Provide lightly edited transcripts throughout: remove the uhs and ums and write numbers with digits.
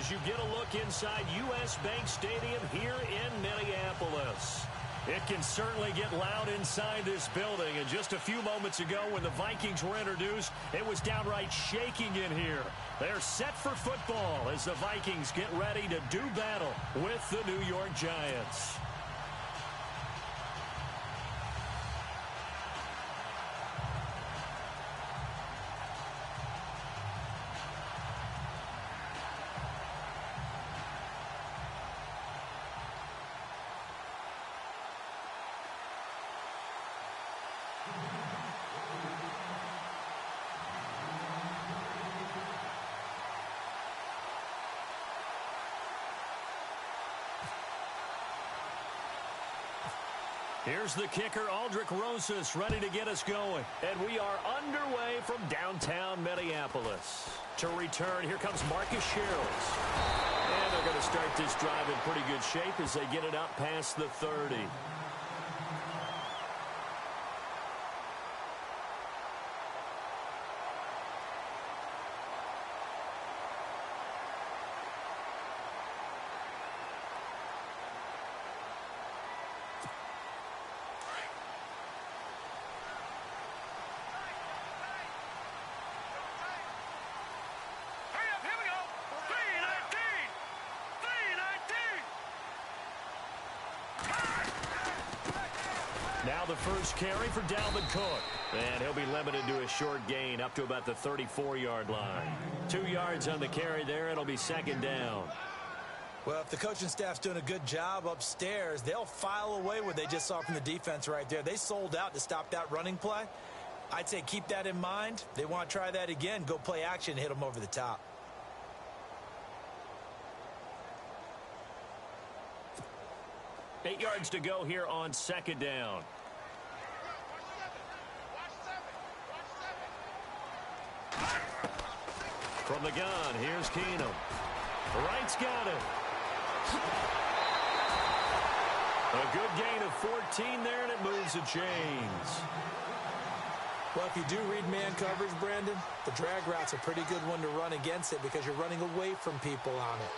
as you get a look inside U.S. Bank Stadium here in Minneapolis. It can certainly get loud inside this building. And just a few moments ago when the Vikings were introduced, it was downright shaking in here. They're set for football as the Vikings get ready to do battle with the New York Giants. Here's the kicker, Aldrich Rosas, ready to get us going. And we are underway from downtown Minneapolis. To return, here comes Marcus Sherrills. And they're going to start this drive in pretty good shape as they get it up past the 30. Now the first carry for Dalvin Cook. And he'll be limited to a short gain up to about the 34-yard line. 2 yards on the carry there. It'll be second down. Well, if the coaching staff's doing a good job upstairs, they'll file away what they just saw from the defense right there. They sold out to stop that running play. I'd say keep that in mind. They want to try that again. Go play action and hit them over the top. Eight yards to go here on second down. From the gun, here's Keenum. Wright's got it. A good gain of 14 there, and it moves the chains. Well, if you do read man coverage, Brandon, the drag route's a pretty good one to run against it because you're running away from people on it.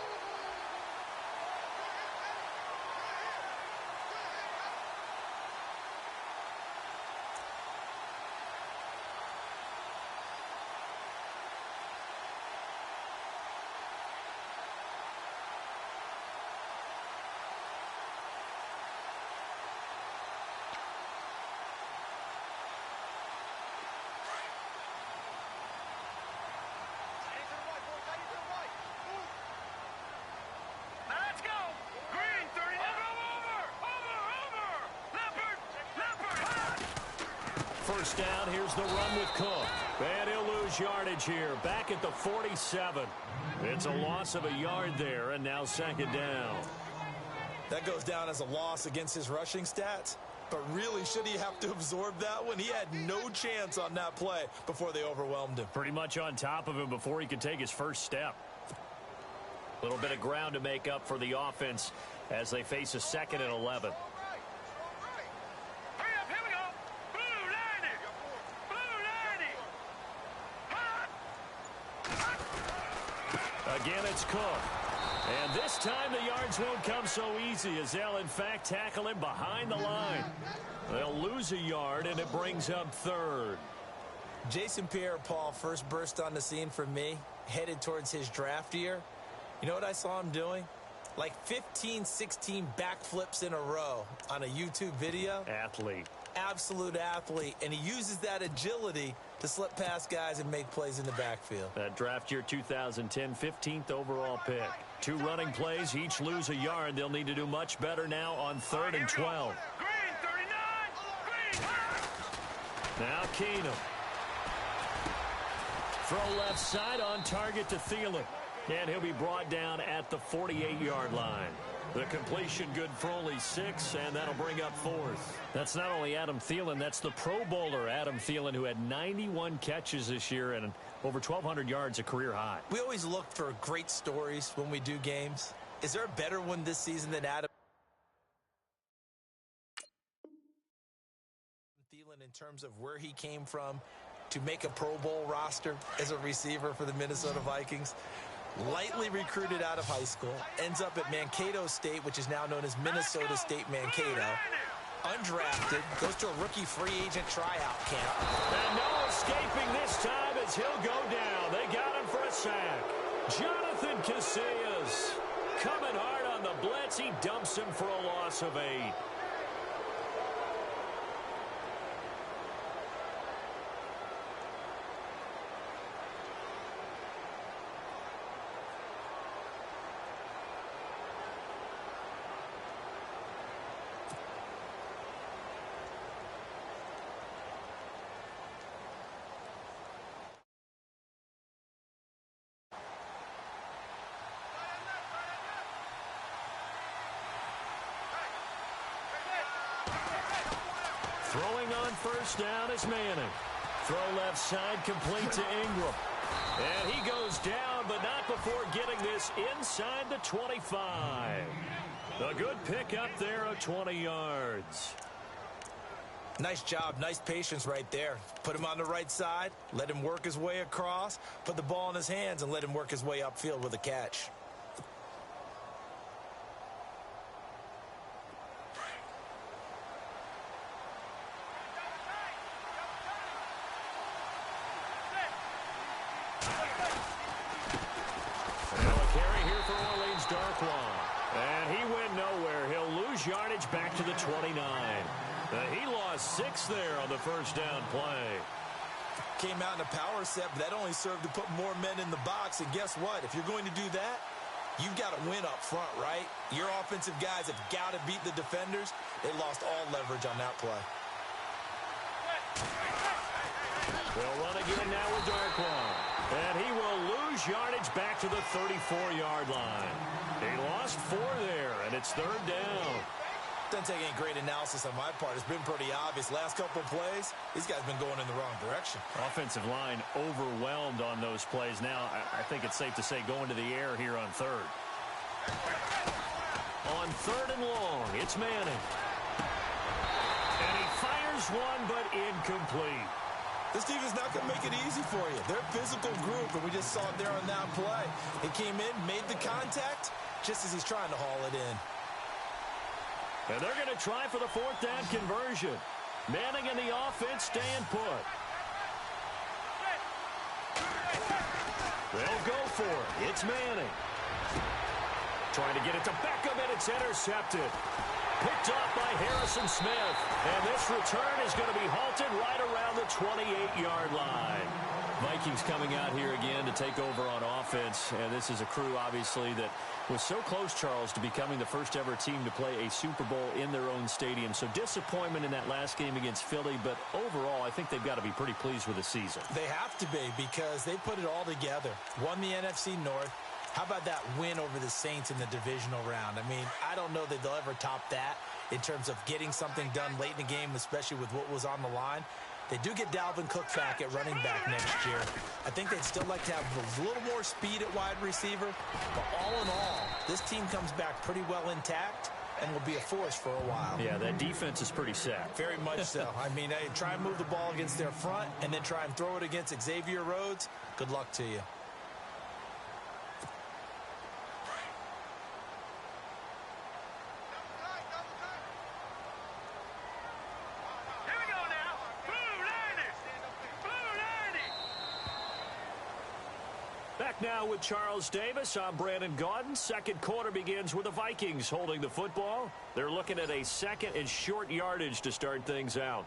First down, here's the run with Cook. And he'll lose yardage here, back at the 47. It's a loss of a yard there, and now second down. That goes down as a loss against his rushing stats. But really, should he have to absorb that one? He had no chance on that play before they overwhelmed him. Pretty much on top of him before he could take his first step. A little bit of ground to make up for the offense as they face a second and 11. Again, it's Cook. And this time the yards won't come so easy as they'll, in fact, tackle him behind the line. They'll lose a yard, and it brings up third. Jason Pierre-Paul first burst on the scene for me, headed towards his draft year. You know what I saw him doing? Like 15, 16 backflips in a row on a YouTube video. Athlete. Absolute athlete, and he uses that agility to slip past guys and make plays in the backfield. That draft year 2010, 15th overall pick. 2 running plays, each lose a yard. They'll need to do much better now on 3rd and 12. Green, 39! Green! Now Keenum. Throw left side on target to Thielen. And he'll be brought down at the 48-yard line. The completion good for only 6, and that'll bring up 4th. That's not only Adam Thielen, that's the Pro Bowler Adam Thielen, who had 91 catches this year and over 1,200 yards, a career high. We always look for great stories when we do games. Is there a better one this season than Adam Thielen in terms of where he came from to make a Pro Bowl roster as a receiver for the Minnesota Vikings? Lightly recruited out of high school, ends up at Mankato State, which is now known as Minnesota State Mankato. Undrafted, goes to a rookie free agent tryout camp. And no escaping this time as he'll go down. They got him for a sack. Jonathan Casillas coming hard on the blitz. He dumps him for a loss of 8. Throwing on first down is Manning. Throw left side complete to Ingram. And he goes down, but not before getting this inside the 25. A good pickup there of 20 yards. Nice job, nice patience right there. Put him on the right side, let him work his way across, put the ball in his hands, and let him work his way upfield with a catch. And he went nowhere. He'll lose yardage back to the 29. He lost 6 there on the first down play. Came out in a power set, but that only served to put more men in the box. And guess what? If you're going to do that, you've got to win up front, right? Your offensive guys have got to beat the defenders. They lost all leverage on that play. They'll run again now with Darkwan. And he will lose yardage back to the 34-yard line. He lost 4 there, and it's 3rd down. Doesn't take any great analysis on my part. It's been pretty obvious. Last couple of plays, these guys have been going in the wrong direction. Offensive line overwhelmed on those plays. Now, I think it's safe to say going to the air here on 3rd. On 3rd and long, it's Manning. And he fires one, but incomplete. This team is not going to make it easy for you. They're a physical group, and we just saw it there on that play. He came in, made the contact, just as he's trying to haul it in. And they're going to try for the 4th down conversion. Manning and the offense staying put. They'll go for it. It's Manning. Trying to get it to Beckham, and it's intercepted. Picked off by Harrison Smith. And this return is going to be halted right around the 28-yard line. Vikings coming out here again to take over on offense. And this is a crew, obviously, that was so close, Charles, to becoming the first-ever team to play a Super Bowl in their own stadium. So disappointment in that last game against Philly. But overall, I think they've got to be pretty pleased with the season. They have to be, because they put it all together. Won the NFC North. How about that win over the Saints in the divisional round? I mean, I don't know that they'll ever top that in terms of getting something done late in the game, especially with what was on the line. They do get Dalvin Cook back at running back next year. I think they'd still like to have a little more speed at wide receiver. But all in all, this team comes back pretty well intact and will be a force for a while. Yeah, that defense is pretty set. Very much so. I mean, try and move the ball against their front and then try and throw it against Xavier Rhodes. Good luck to you. Back now with Charles Davis. I'm Brandon Gaudin. Second quarter begins with the Vikings holding the football. They're looking at a 2nd and short yardage to start things out.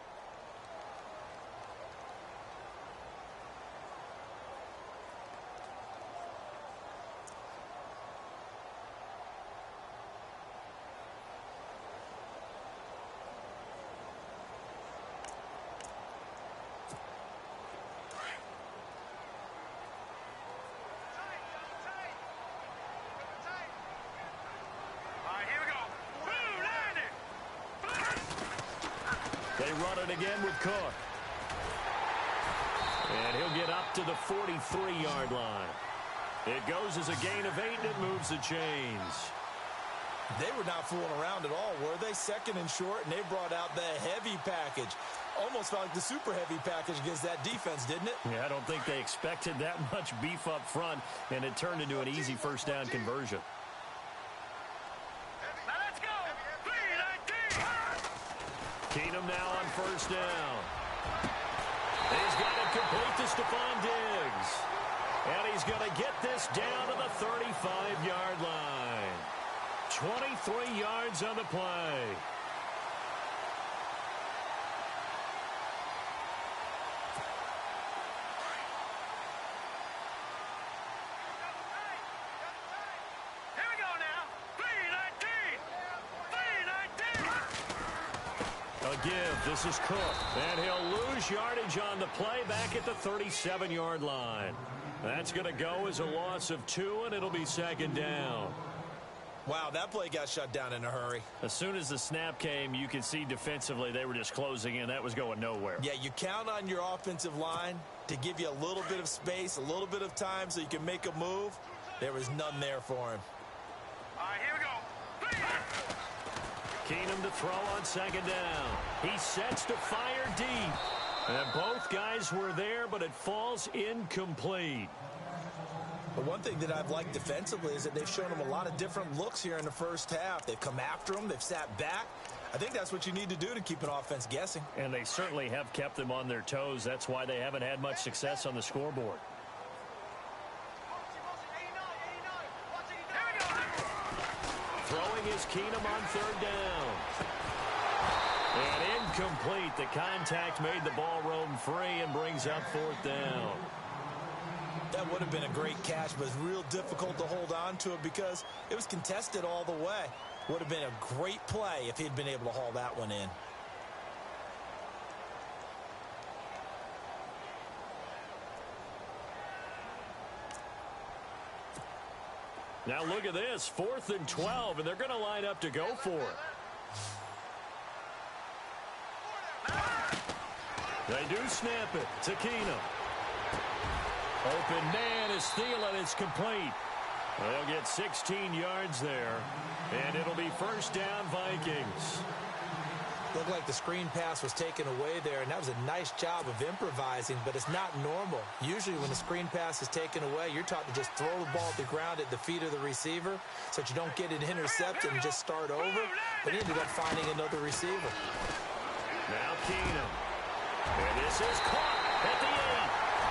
They run it again with Cook. And he'll get up to the 43-yard line. It goes as a gain of 8, and it moves the chains. They were not fooling around at all, were they? Second and short, and they brought out the heavy package. Almost felt like the super heavy package against that defense, didn't it? Yeah, I don't think they expected that much beef up front, and it turned into an easy first down conversion. Now let's go. 3-19. Keenum now on first down. He's got it complete to Stephon Diggs. And he's going to get this down to the 35-yard line. 23 yards on the play. Here we go now. 3-19. 3-19. A give. This is Cook. And he'll lose yardage on the play back at the 37-yard line. That's going to go as a loss of 2, and it'll be second down. Wow, that play got shut down in a hurry. As soon as the snap came, you could see defensively they were just closing in. That was going nowhere. Yeah, you count on your offensive line to give you a little bit of space, a little bit of time so you can make a move. There was none there for him. All right, here we go. Keenum to throw on second down. He sets to fire deep. And both guys were there, but it falls incomplete. But one thing that I've liked defensively is that they've shown him a lot of different looks here in the first half. They've come after him. They've sat back. I think that's what you need to do to keep an offense guessing. And they certainly have kept them on their toes. That's why they haven't had much success on the scoreboard. Throwing is Keenum on third down. And incomplete. The contact made the ball roam free and brings up fourth down. That would have been a great catch, but it's real difficult to hold on to it because it was contested all the way. Would have been a great play if he'd been able to haul that one in. Now look at this, 4th and 12, and they're going to line up to go for it. They do snap it to Keenum. Open man is Thielen. It's complete. They'll get 16 yards there, and it'll be first down Vikings. Looked like the screen pass was taken away there, and that was a nice job of improvising, but it's not normal. Usually when the screen pass is taken away, you're taught to just throw the ball at the ground at the feet of the receiver so that you don't get it intercepted and just start over. But he ended up finding another receiver. Now Keenum. And this is caught at the 8.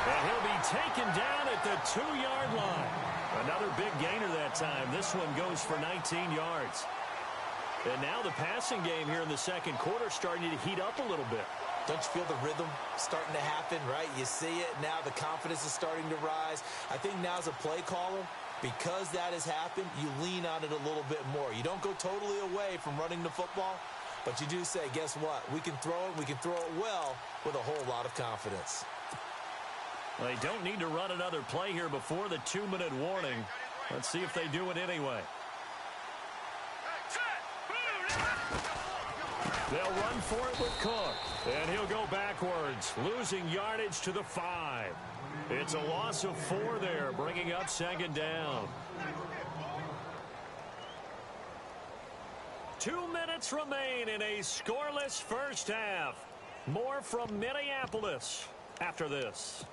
And he'll be taken down at the 2-yard line. Another big gainer that time. This one goes for 19 yards. And now the passing game here in the second quarter starting to heat up a little bit. Don't you feel the rhythm starting to happen, right? You see it now. The confidence is starting to rise. I think now as a play caller, because that has happened, you lean on it a little bit more. You don't go totally away from running the football, but you do say, guess what? We can throw it. We can throw it well with a whole lot of confidence. Well, they don't need to run another play here before the 2-minute warning. Let's see if they do it anyway. They'll run for it with Cook. And he'll go backwards, losing yardage to the 5. It's a loss of 4 there, bringing up second down. 2 minutes remain in a scoreless first half. More from Minneapolis after this.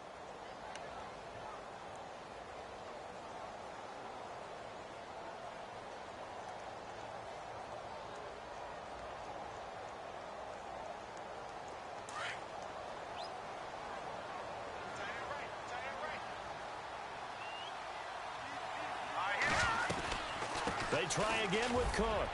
They try again with Cook.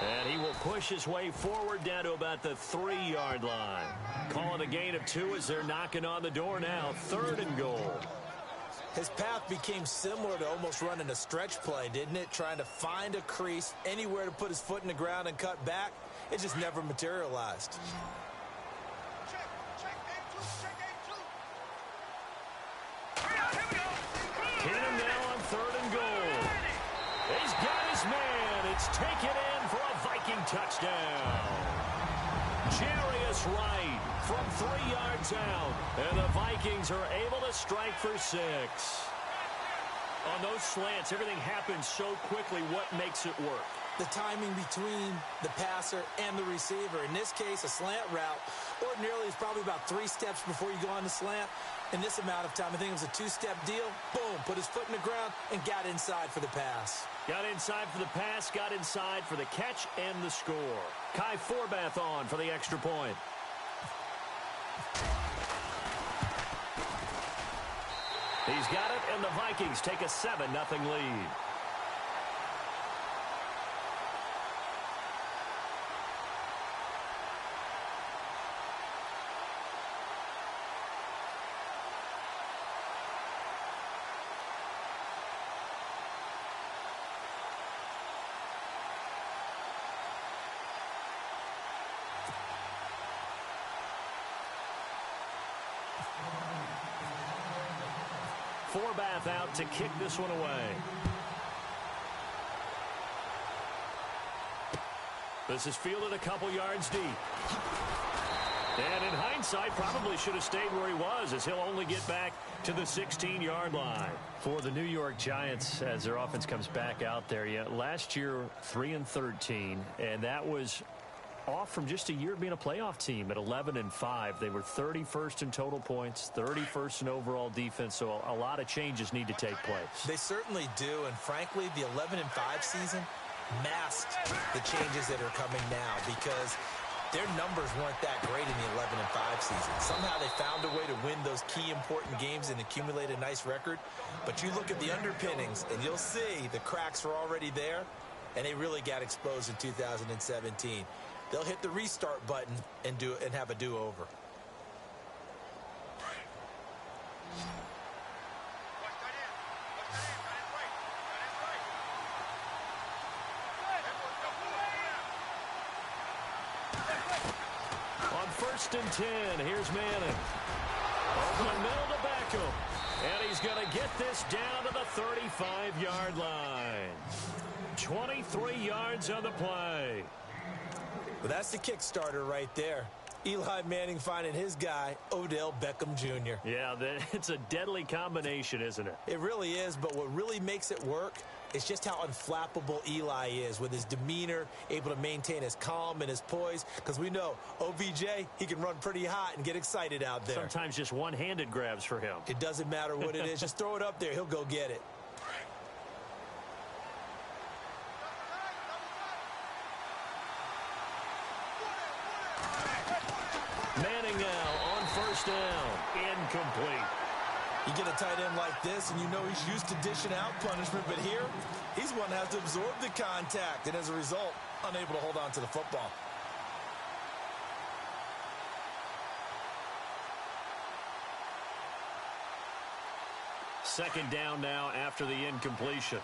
And he will push his way forward down to about the 3-yard line. Calling a gain of 2 as they're knocking on the door now. 3rd and goal. His path became similar to almost running a stretch play, didn't it? Trying to find a crease, anywhere to put his foot in the ground and cut back. It just never materialized. Keenum now on 3rd and goal. He's got his man. It's taken in for a Viking touchdown. Jarius Wright from 3 yards out. And the Vikings are able to strike for 6. On those slants, everything happens so quickly. What makes it work? The timing between the passer and the receiver. In this case, a slant route ordinarily is probably about 3 steps before you go on the slant. In this amount of time, I think it was a 2-step deal. Boom, put his foot in the ground and got inside for the pass. Got inside for the pass, got inside for the catch and the score. Kai Forbath on for the extra point. He's got it, and the Vikings take a 7-0 lead. Forbath out to kick this one away. This is fielded a couple yards deep. And in hindsight, probably should have stayed where he was, as he'll only get back to the 16-yard line. For the New York Giants, as their offense comes back out there, last year 3-13, and that was off from just a year being a playoff team at 11-5. They were 31st in total points, 31st in overall defense, so a lot of changes need to take place. They certainly do, and frankly, the 11-5 season masked the changes that are coming now because their numbers weren't that great in the 11-5 season. Somehow they found a way to win those key important games and accumulate a nice record. But you look at the underpinnings, and you'll see the cracks were already there, and they really got exposed in 2017. They'll hit the restart button and have a do-over. On 1st and 10, here's Manning. Over the middle to Beckham. And he's going to get this down to the 35-yard line. 23 yards on the play. Well, that's the Kickstarter right there. Eli Manning finding his guy, Odell Beckham Jr. Yeah, it's a deadly combination, isn't it? It really is, but what really makes it work is just how unflappable Eli is with his demeanor, able to maintain his calm and his poise, because we know OBJ, he can run pretty hot and get excited out there. Sometimes just one-handed grabs for him. It doesn't matter what it is. Just throw it up there. He'll go get it. Manning now on 1st down. Incomplete. You get a tight end like this, and you know he's used to dishing out punishment, but here, he's one that has to absorb the contact, and as a result, unable to hold on to the football. Second down now after the incompletion.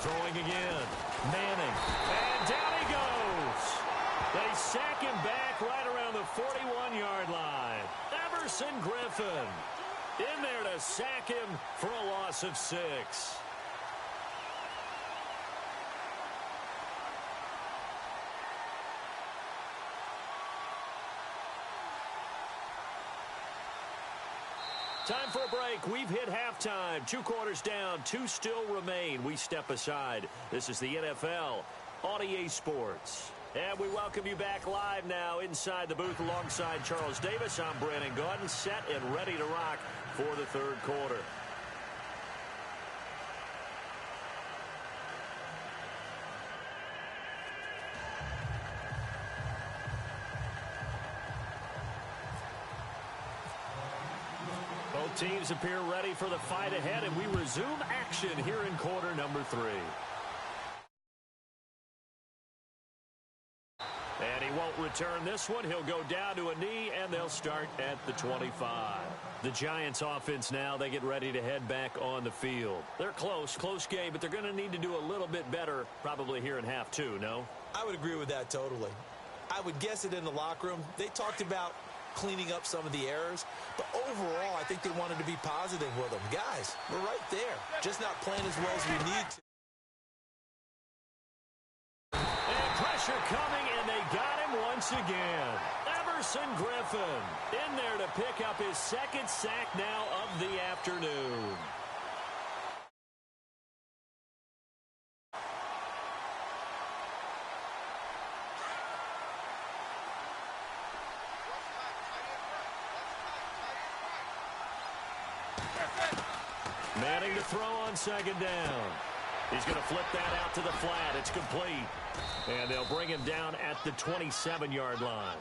Throwing again. Manning. And down he goes. They sack him back right around the 41-yard line. Everson Griffin in there to sack him for a loss of 6. Time for a break. We've hit halftime. 2 quarters down. 2 still remain. We step aside. This is the NFL on EA Sports. And we welcome you back live now inside the booth alongside Charles Davis. I'm Brandon Gaudin, set and ready to rock for the 3rd quarter. Both teams appear ready for the fight ahead, and we resume action here in quarter number 3. And he won't return this one. He'll go down to a knee, and they'll start at the 25. The Giants offense now, they get ready to head back on the field. They're close game, but they're going to need to do a little bit better probably here in half 2, no? I would agree with that totally. I would guess it in the locker room. They talked about cleaning up some of the errors, but overall, I think they wanted to be positive with them. Guys, we're right there, just not playing as well as we need to. pressure coming, and they got him once again. Everson Griffin in there to pick up his second sack now of the afternoon. Manning to throw on second down. He's going to flip that out to the flat. It's complete. And they'll bring him down at the 27-yard line.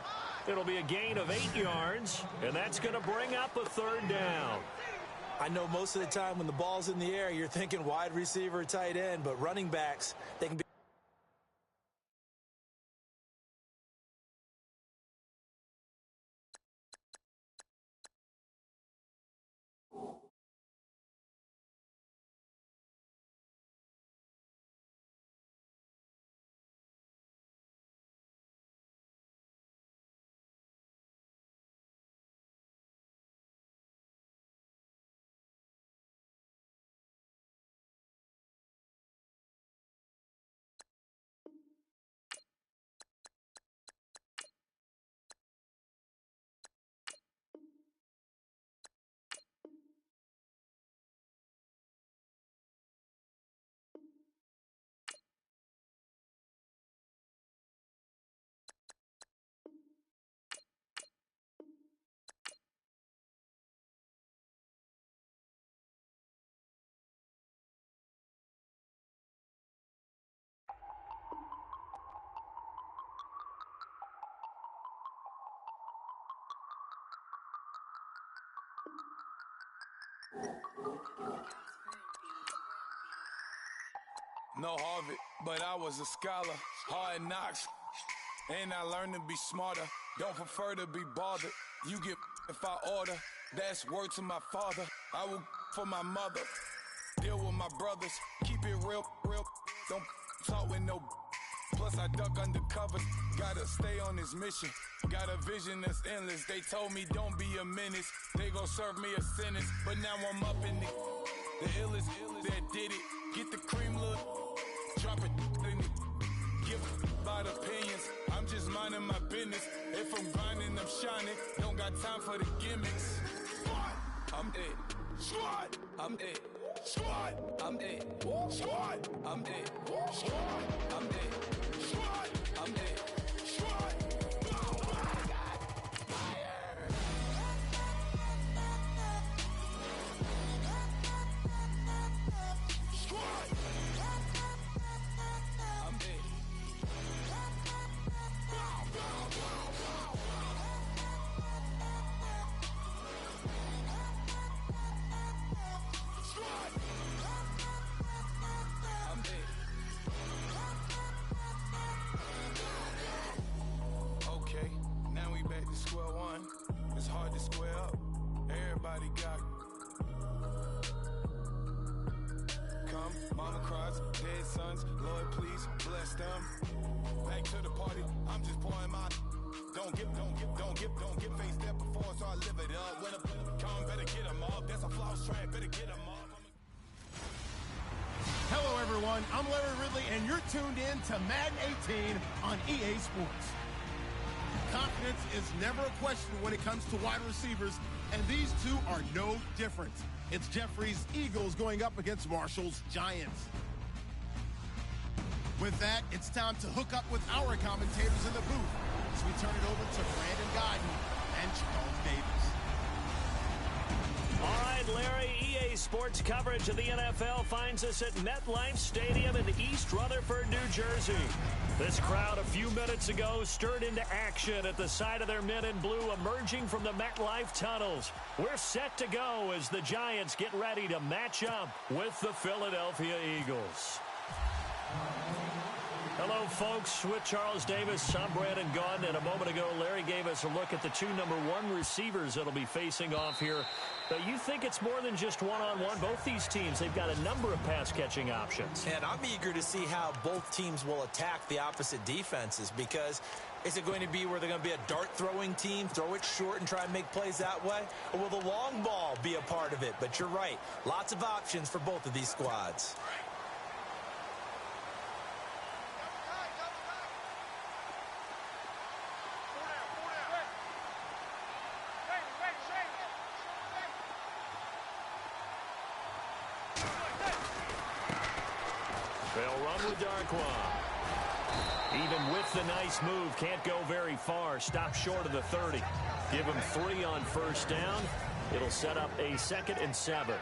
It'll be a gain of 8 yards, and that's going to bring up a third down. I know most of the time when the ball's in the air, you're thinking wide receiver, tight end, but running backs, they can be. No Harvard, but I was a scholar. Hard knocks, and I learned to be smarter. Don't prefer to be bothered. You get if I order. That's word to my father. I will for my mother. Deal with my brothers. Keep it real, real. Don't talk with no. Plus I duck undercover. Gotta stay on this mission. Got a vision that's endless. They told me don't be a menace. They gon' serve me a sentence. But now I'm up in it. The illest that did it. Get the cream look. Drop it in it. Give about opinions. I'm just minding my business. If I'm grinding, I'm shining. Don't got time for the gimmicks. I'm it. Squad. I'm it. Squad. I'm it. Squad. I'm it. Squad. I'm it. Squad. I'm it. Squad. Square one, it's hard to square up. Everybody got come, mama cries, dead sons. Lord, please bless them. Back to the party, I'm just pouring my. Don't get face that before, so I live it up. When a come, better get them up. That's a flouse track, better get them up. Hello, everyone. I'm Larry Ridley, and you're tuned in to Madden 18 on EA Sports. Confidence is never a question when it comes to wide receivers, and these two are no different. It's Jeffrey's Eagles going up against Marshall's Giants. With that, it's time to hook up with our commentators in the booth as we turn it over to Brandon Godden and Charles Davis. All right, Larry, EA Sports coverage of the NFL finds us at MetLife Stadium in East Rutherford, New Jersey. This crowd a few minutes ago stirred into action at the side of their men in blue emerging from the MetLife tunnels. We're set to go as the Giants get ready to match up with the Philadelphia Eagles. Hello, folks. With Charles Davis, I'm Brandon Gaudin. And a moment ago, Larry gave us a look at the two #1 receivers that'll be facing off here. But you think it's more than just one-on-one? Both these teams, they've got a number of pass-catching options. And I'm eager to see how both teams will attack the opposite defenses, because is it going to be where they're going to be a dart-throwing team, throw it short and try and make plays that way? Or will the long ball be a part of it? But you're right. Lots of options for both of these squads. with Darkwa. Even with the nice move, can't go very far. Stop short of the 30. Give him 3 on first down. It'll set up a 2nd and 7.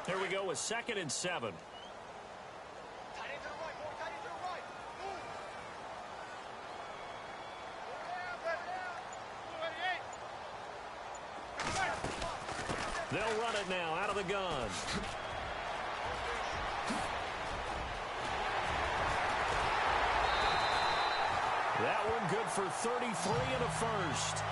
Here we go with 2nd and 7. They'll run it now out of the gun. That one good for 33 and a first.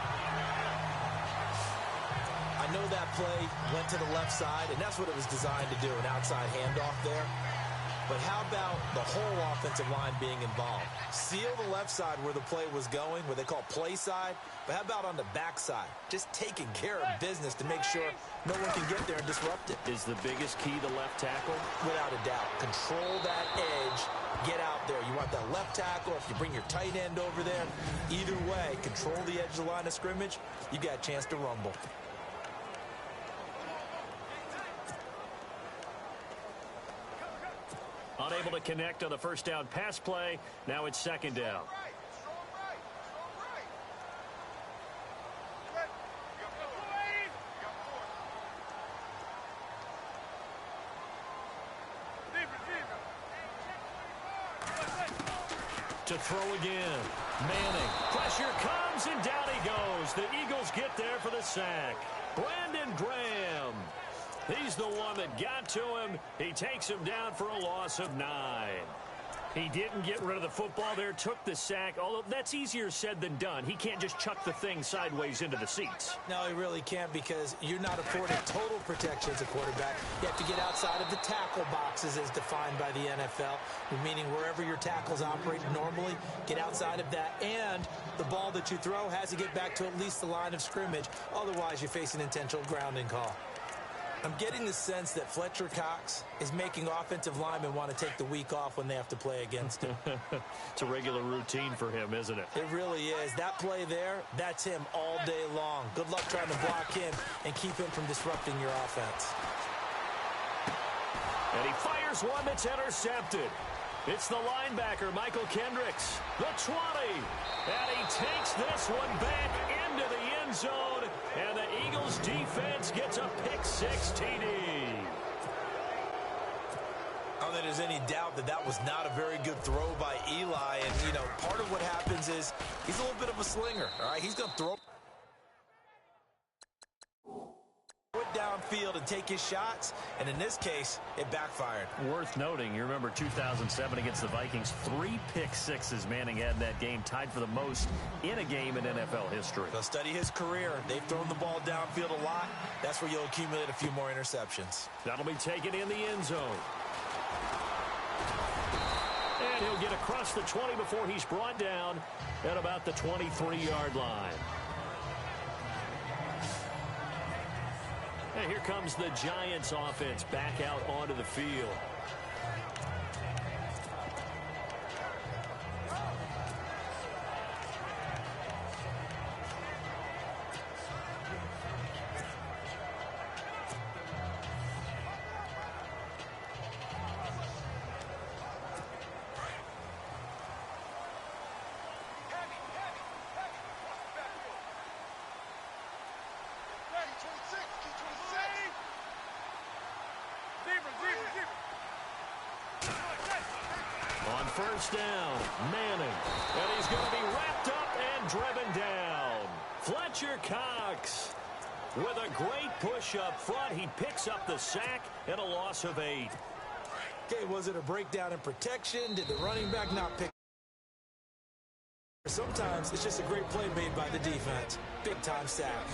I know that play went to the left side, and that's what it was designed to do, an outside handoff there. But how about the whole offensive line being involved? Seal the left side where the play was going, what they call play side. But how about on the back side? Just taking care of business to make sure no one can get there and disrupt it. Is the biggest key the left tackle? Without a doubt. Control that edge. Get out there. You want that left tackle. If you bring your tight end over there, either way, control the edge of the line of scrimmage. You got a chance to rumble. Unable to connect on the first down pass play. Now it's 2nd down. To throw again. Manning. Pressure comes and down he goes. The Eagles get there for the sack. Brandon Graham. He's the one that got to him. He takes him down for a loss of 9. He didn't get rid of the football there, took the sack, although that's easier said than done. He can't just chuck the thing sideways into the seats. No, he really can't, because you're not afforded total protection as a quarterback. You have to get outside of the tackle boxes as defined by the NFL, meaning wherever your tackles operate normally, get outside of that, and the ball that you throw has to get back to at least the line of scrimmage. Otherwise, you face an intentional grounding call. I'm getting the sense that Fletcher Cox is making offensive linemen want to take the week off when they have to play against him. It's a regular routine for him, isn't it? It really is. That play there, that's him all day long. Good luck trying to block him and keep him from disrupting your offense. And he fires one that's intercepted. It's the linebacker, Michael Kendricks, the 20. And he takes this one back into the end zone. And the Eagles defense gets a pick-6 TD. I don't think there's any doubt that that was not a very good throw by Eli. And, you know, part of what happens is he's a little bit of a slinger, all right? He's going to throw it downfield and take his shots, and in this case, it backfired. Worth noting, you remember 2007 against the Vikings, 3 pick-6s Manning had in that game, tied for the most in a game in NFL history. So study his career. They've thrown the ball downfield a lot. That's where you'll accumulate a few more interceptions. That'll be taken in the end zone. And he'll get across the 20 before he's brought down at about the 23-yard line. And here comes the Giants offense back out onto the field. On first down, Manning. And he's going to be wrapped up and driven down. Fletcher Cox with a great push up front. He picks up the sack and a loss of 8. Okay, was it a breakdown in protection? Did the running back not pick? Sometimes it's just a great play made by the defense. Big-time sack.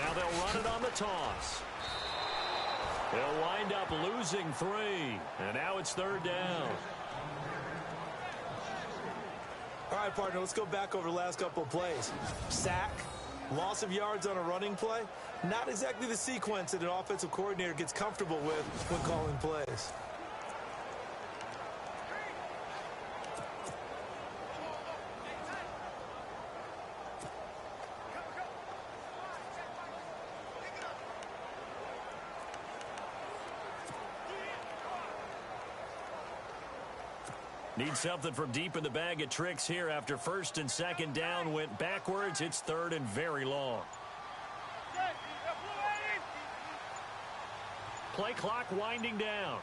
Now they'll run it on the toss. They'll wind up losing 3. And now it's 3rd down. All right, partner, let's go back over the last couple of plays. Sack, loss of yards on a running play. Not exactly the sequence that an offensive coordinator gets comfortable with when calling plays. Need something from deep in the bag of tricks here after 1st and 2nd down went backwards. It's 3rd and very long. Play clock winding down.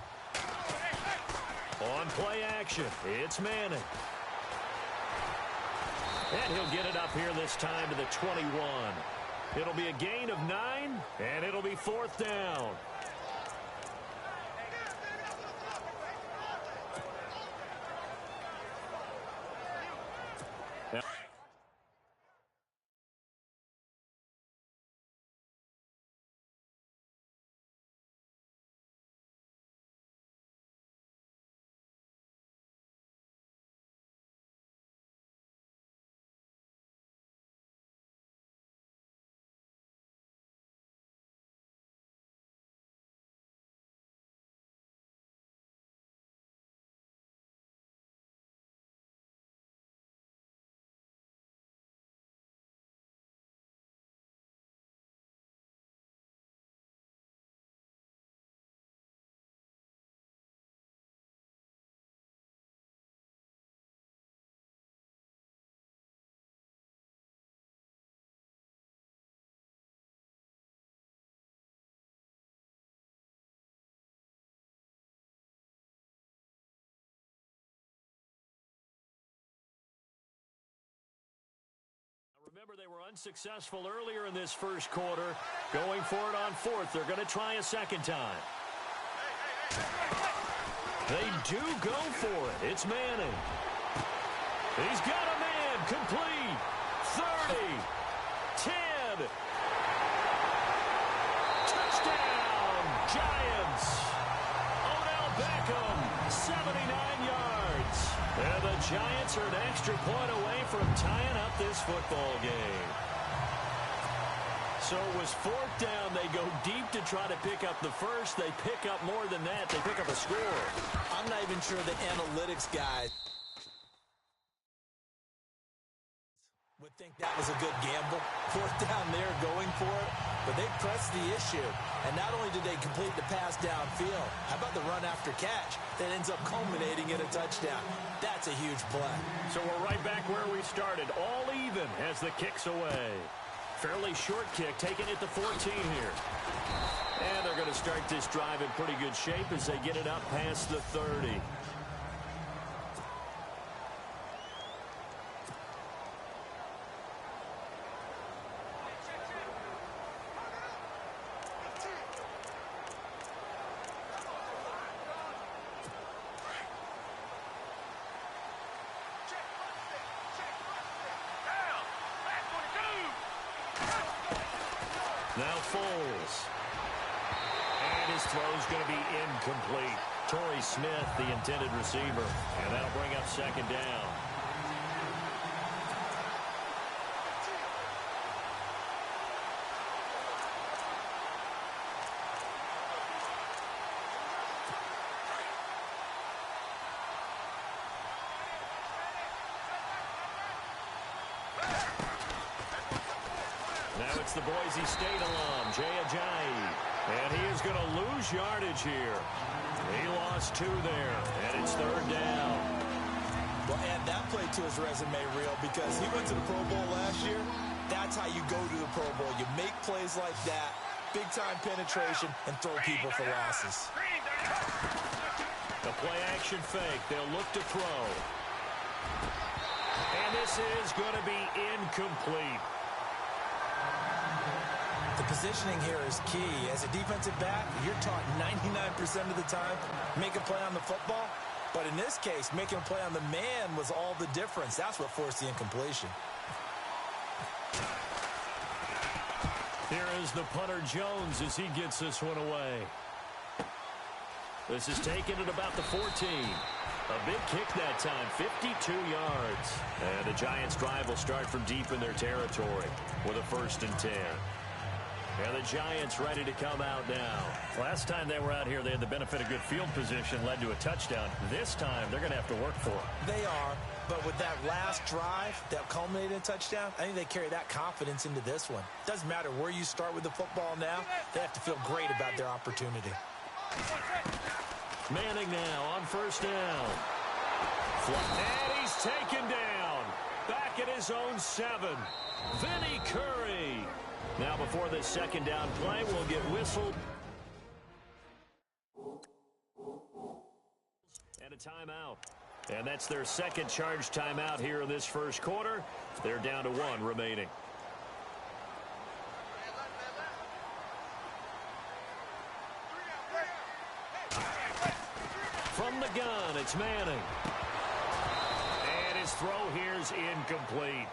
On play action, it's Manning. And he'll get it up here this time to the 21. It'll be a gain of 9, and it'll be 4th down. Remember, they were unsuccessful earlier in this first quarter. Going for it on 4th. They're going to try a second time. They do go for it. It's Manning. He's got a man. Complete. 30. 10. Touchdown. Giants. Odell Beckham. 79 yards. And the Giants are an extra point away from tying up this football game. So it was 4th down. They go deep to try to pick up the first. They pick up more than that. They pick up a score. I'm not even sure the analytics guys would think that was a good gamble. 4th down there going for it. But they pressed the issue. And not only did they complete the pass downfield, how about the run after catch that ends up culminating in a touchdown? That's a huge play. So we're right back where we started. All even as the kick's away. Fairly short kick, taking it to 14 here. And they're going to start this drive in pretty good shape as they get it up past the 30. Now Foles. And his throw's going to be incomplete. Torrey Smith, the intended receiver. And that'll bring up 2nd down. Now it's the Boise State alum, Jay Ajayi. And he is going to lose yardage here. He lost 2 there, and it's 3rd down. Well, add that play to his resume reel because he went to the Pro Bowl last year. That's how you go to the Pro Bowl. You make plays like that, big-time penetration, and throw people for losses. The play-action fake. They'll look to throw. And this is going to be incomplete. The positioning here is key. As a defensive back, you're taught 99% of the time, make a play on the football. But in this case, making a play on the man was all the difference. That's what forced the incompletion. Here is the punter Jones as he gets this one away. This is taken at about the 14. A big kick that time, 52 yards. And the Giants' drive will start from deep in their territory with a 1st and 10. And the Giants ready to come out now. Last time they were out here, they had the benefit of good field position, led to a touchdown. This time, they're going to have to work for it. They are, but with that last drive that culminated in a touchdown, I think they carry that confidence into this one. Doesn't matter where you start with the football now, they have to feel great about their opportunity. Manning now on 1st down. And he's taken down. Back at his own 7. Vinny Curry. Now before this 2nd down play, we'll get whistled. And a timeout. And that's their 2nd charge timeout here in this 1st quarter. They're down to 1 remaining. From the gun, it's Manning. And his throw here's incomplete.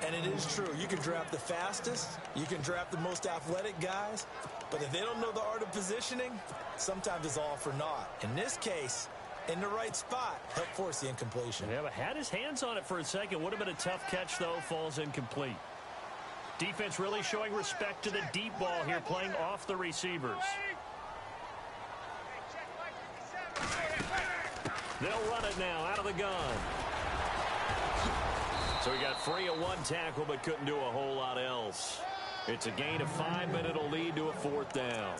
And it is true. You can draft the fastest. You can draft the most athletic guys. But if they don't know the art of positioning, sometimes it's all for naught. In this case, in the right spot, help force the incompletion. Yeah, but had his hands on it for a second. Would have been a tough catch, though. Falls incomplete. Defense really showing respect to the deep ball here, playing off the receivers. They'll run it now out of the gun. So he got free of 1 tackle, but couldn't do a whole lot else. It's a gain of 5, but it'll lead to a 4th down.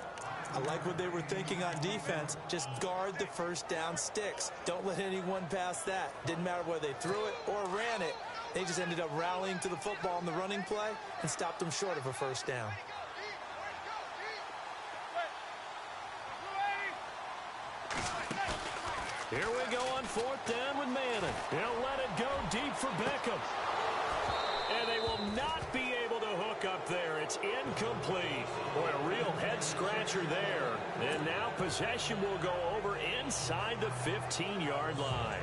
I like what they were thinking on defense. Just guard the 1st down sticks. Don't let anyone pass that. Didn't matter whether they threw it or ran it. They just ended up rallying to the football in the running play and stopped them short of a 1st down. Here we go on 4th down with Manning. He'll let it go deep for Beckham. And they will not be able to hook up there. It's incomplete. Boy, a real head-scratcher there. And now possession will go over inside the 15-yard line.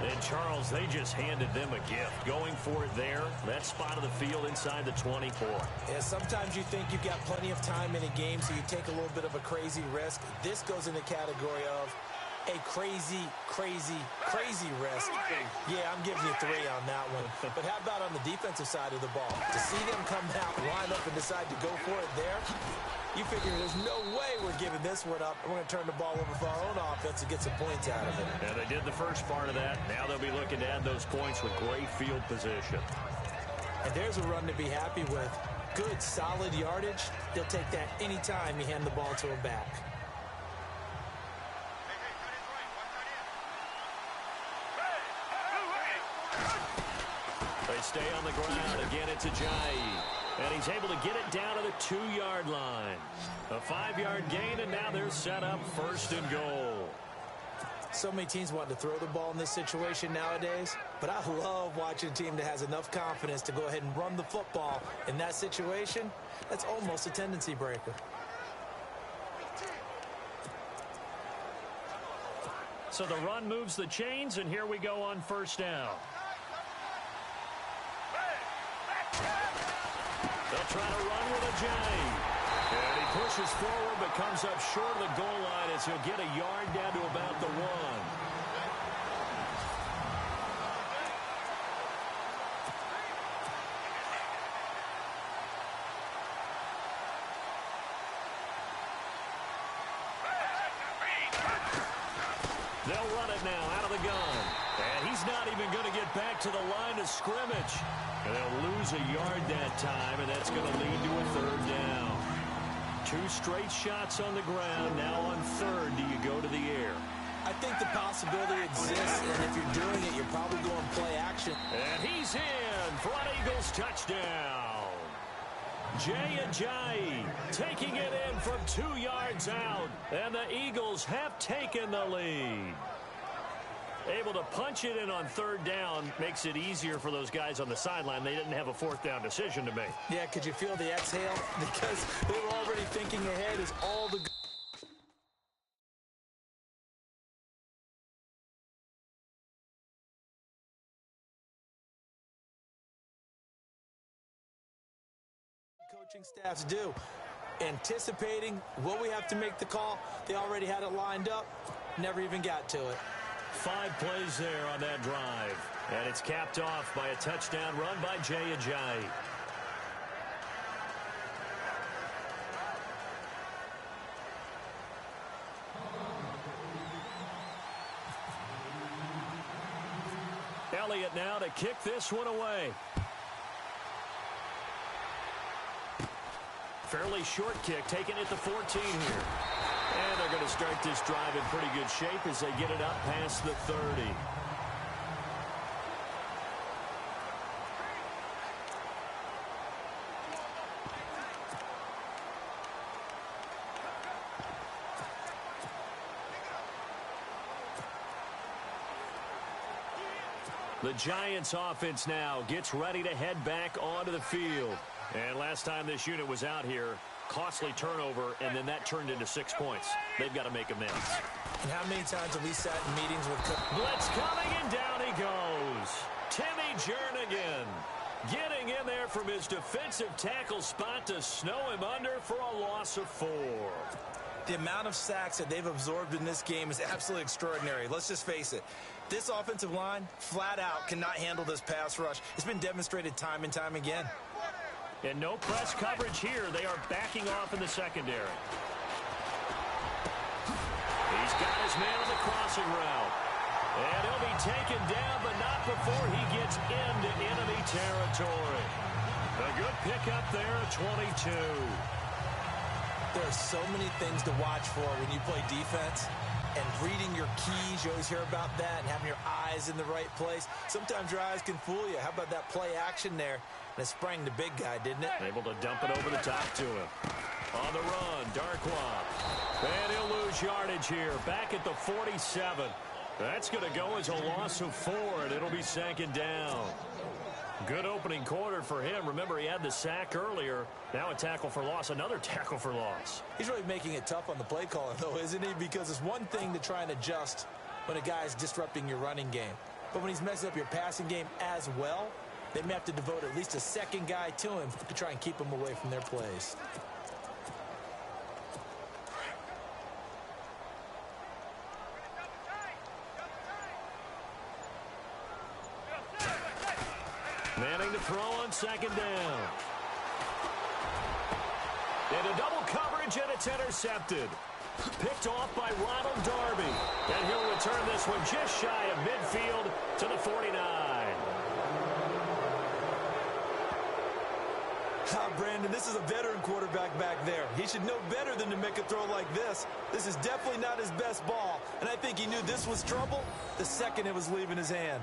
And, Charles, they just handed them a gift. Going for it there, that spot of the field inside the 24. Yeah, sometimes you think you've got plenty of time in a game, so you take a little bit of a crazy risk. This goes in the category of a crazy, crazy, crazy risk. Yeah, I'm giving you 3 on that one. But how about on the defensive side of the ball? To see them come out, line up, and decide to go for it there, you figure there's no way we're giving this one up. We're going to turn the ball over for our own offense and get some points out of it. Yeah, they did the first part of that. Now they'll be looking to add those points with great field position. And there's a run to be happy with. Good, solid yardage. They'll take that anytime you hand the ball to a back. They stay on the ground. Again, it's Ajayi. And he's able to get it down to the 2-yard line. A 5-yard gain, and now they're set up 1st and goal. So many teams want to throw the ball in this situation nowadays, but I love watching a team that has enough confidence to go ahead and run the football. In that situation, that's almost a tendency breaker. So the run moves the chains, and here we go on 1st down. They'll try to run with Ajayi. And he pushes forward but comes up short of the goal line as he'll get a yard down to about the 1. They'll run it now out of the gun. And he's not even going to get back to the line of scrimmage. And they'll lose a yard that time, and that's going to lead to a 3rd down. 2 straight shots on the ground. Now on 3rd, do you go to the air? I think the possibility exists, and if you're doing it, you're probably going play action. And he's in for an Eagles touchdown. Jay Ajayi taking it in from 2 yards out, and the Eagles have taken the lead. Able to punch it in on 3rd down makes it easier for those guys on the sideline. They didn't have a 4th down decision to make. Yeah, could you feel the exhale? Because they were already thinking ahead as all the coaching staffs do. Anticipating what we have to make the call, they already had it lined up, never even got to it. 5 plays there on that drive. And it's capped off by a touchdown run by Jay Ajayi. Elliott now to kick this one away. Fairly short kick, taken at the 14 here. And they're going to start this drive in pretty good shape as they get it up past the 30. The Giants offense now gets ready to head back onto the field. And last time this unit was out here, costly turnover, and then that turned into 6 points. They've got to make amends. And how many times have we sat in meetings with... Blitz coming, and down he goes. Timmy Jernigan getting in there from his defensive tackle spot to snow him under for a loss of 4. The amount of sacks that they've absorbed in this game is absolutely extraordinary. Let's just face it. This offensive line, flat out, cannot handle this pass rush. It's been demonstrated time and time again. And no press coverage here. They are backing off in the secondary. He's got his man on the crossing route. And he'll be taken down, but not before he gets into enemy territory. A good pickup there at 22. There are so many things to watch for when you play defense. And reading your keys, you always hear about that, and having your eyes in the right place. Sometimes your eyes can fool you. How about that play action there? And it sprang the big guy, didn't it? Able to dump it over the top to him. On the run, Darkwa. And he'll lose yardage here. Back at the 47. That's going to go as a loss of 4, and it'll be second down. Good opening quarter for him. Remember, he had the sack earlier. Now a tackle for loss, another tackle for loss. He's really making it tough on the play caller, though, isn't he? Because it's one thing to try and adjust when a guy is disrupting your running game. But when he's messing up your passing game as well, they may have to devote at least a second guy to him to try and keep him away from their plays. Manning to throw on second down. Into double coverage, and it's intercepted. Picked off by Ronald Darby. And he'll return this one just shy of midfield to the 49. Brandon, this is a veteran quarterback back there. He should know better than to make a throw like this. This is definitely not his best ball. And I think he knew this was trouble the second it was leaving his hand.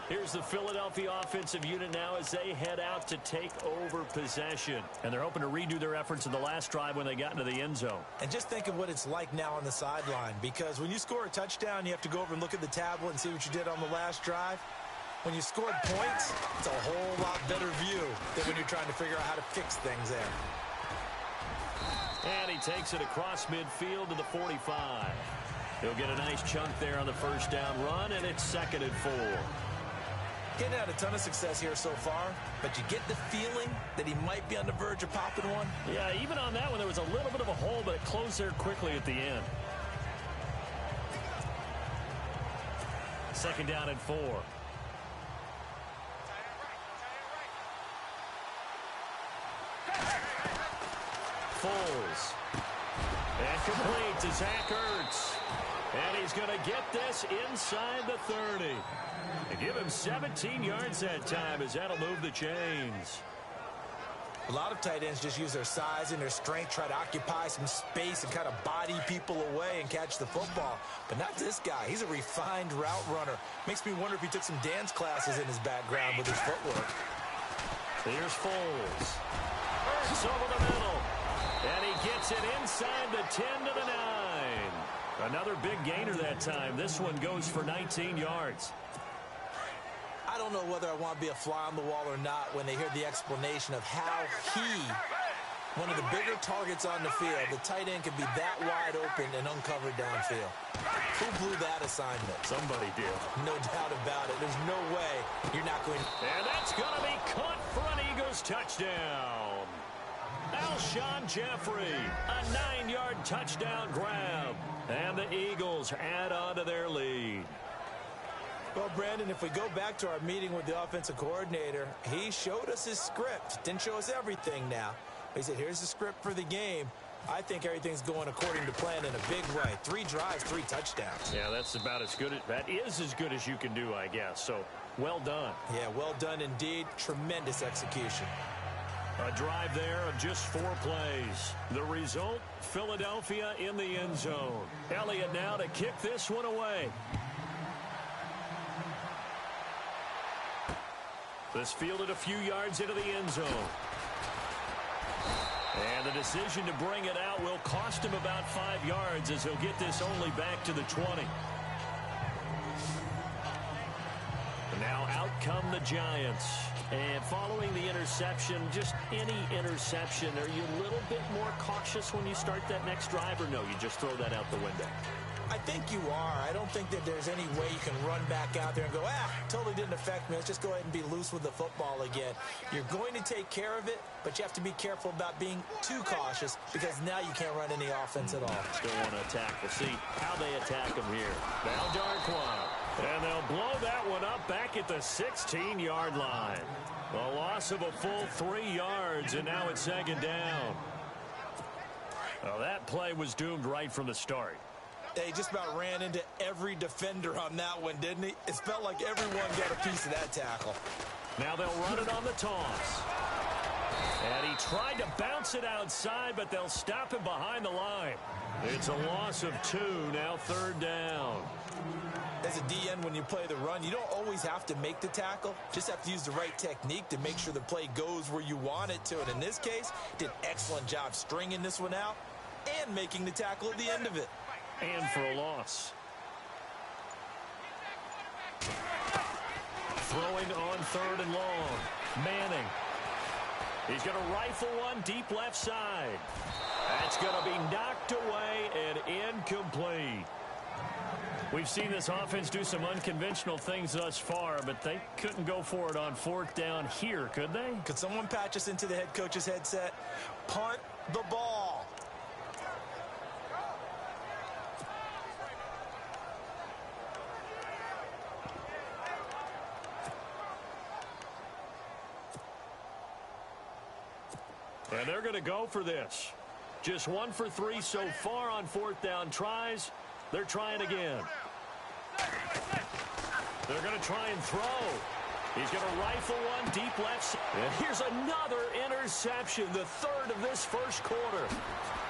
Here's the Philadelphia offensive unit now as they head out to take over possession. And they're hoping to redo their efforts in the last drive when they got into the end zone. And just think of what it's like now on the sideline, because when you score a touchdown, you have to go over and look at the tablet and see what you did on the last drive. When you scored points, it's a whole lot better view than when you're trying to figure out how to fix things there. And he takes it across midfield to the 45. He'll get a nice chunk there on the first down run, and it's 2nd and 4. Getting out a ton of success here so far, but you get the feeling that he might be on the verge of popping one. Yeah, even on that one, there was a little bit of a hole, but it closed there quickly at the end. 2nd down and 4. Foles. And complete to Zach Ertz. And he's going to get this inside the 30. And give him 17 yards that time as that'll move the chains. A lot of tight ends just use their size and their strength, try to occupy some space and kind of body people away and catch the football. But not this guy. He's a refined route runner. Makes me wonder if he took some dance classes in his background with his footwork. Here's Foles. Ertz over the middle. And he gets it inside the 10 to the 9. Another big gainer that time. This one goes for 19 yards. I don't know whether I want to be a fly on the wall or not when they hear the explanation of how he one of the bigger targets on the field. The tight end can be that wide open and uncovered downfield. Who blew that assignment? Somebody did. No doubt about it. There's no way you're not going. And that's going to be caught for an Eagles touchdown. Alshon Jeffrey, a 9-yard touchdown grab. And the Eagles add on to their lead. Well, Brandon, if we go back to our meeting with the offensive coordinator, he showed us his script. Didn't show us everything now. He said, here's the script for the game. I think everything's going according to plan in a big way. 3 drives, 3 touchdowns. Yeah, that's about as good. That is as good as you can do, I guess. So, well done. Yeah, well done indeed. Tremendous execution. A drive there of just 4 plays. The result, Philadelphia in the end zone. Elliott now to kick this one away. This fielded a few yards into the end zone. And the decision to bring it out will cost him about 5 yards as he'll get this only back to the 20. And now out come the Giants. And following the interception, just any interception, are you a little bit more cautious when you start that next drive, or no, you just throw that out the window? I think you are. I don't think that there's any way you can run back out there and go, totally didn't affect me. Let's just go ahead and be loose with the football again. You're going to take care of it, but you have to be careful about being too cautious because now you can't run any offense at all. Still want to attack. We'll see how they attack him here. Now Darquan. And they'll blow that one up back at the 16-yard line. A loss of a full 3 yards, and now it's 2nd down. Well, that play was doomed right from the start. He just about ran into every defender on that one, didn't he? It felt like everyone got a piece of that tackle. Now they'll run it on the toss. And he tried to bounce it outside, but they'll stop him behind the line. It's a loss of 2, now 3rd down. As a DN, when you play the run, you don't always have to make the tackle. Just have to use the right technique to make sure the play goes where you want it to. And in this case, did an excellent job stringing this one out and making the tackle at the end of it. And for a loss. Throwing on 3rd and long. Manning. He's going to rifle one deep left side. That's going to be knocked away and incomplete. We've seen this offense do some unconventional things thus far, but they couldn't go for it on 4th down here, could they? Could someone patch us into the head coach's headset? Punt the ball. And they're going to go for this. Just 1 for 3 so far on 4th down tries. They're trying again. They're going to try and throw. He's going to rifle one deep left. And here's another interception, the 3rd of this first quarter.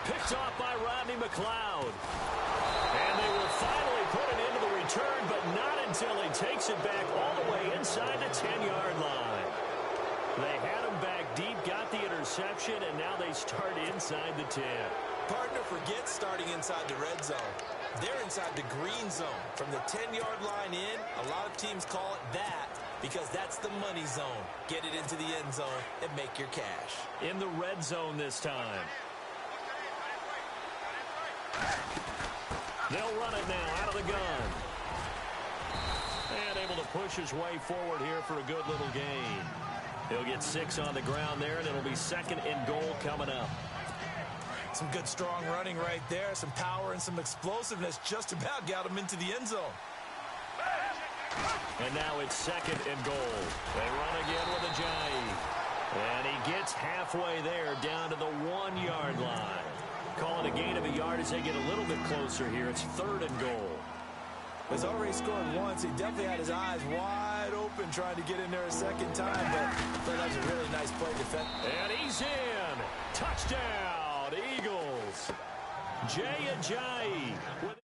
Picked off by Rodney McLeod. And they will finally put it into the return, but not until he takes it back all the way inside the 10-yard line. They had him back deep, got the interception, and now they start inside the 10. Partner, forget starting inside the red zone. They're inside the green zone. From the 10-yard line in, a lot of teams call it that because that's the money zone. Get it into the end zone and make your cash. In the red zone this time. They'll run it now out of the gun. And able to push his way forward here for a good little gain. He'll get 6 on the ground there, and it'll be 2nd and goal coming up. Some good strong running right there. Some power and some explosiveness just about got him into the end zone. And now it's 2nd and goal. They run again with Ajayi. And he gets halfway there down to the 1-yard line. Calling a gain of a yard as they get a little bit closer here. It's 3rd and goal. He's already scored once. He definitely had his eyes wide open trying to get in there a 2nd time, but that was a really nice play defense. And he's in. Touchdown, Eagles. Jay Ajayi.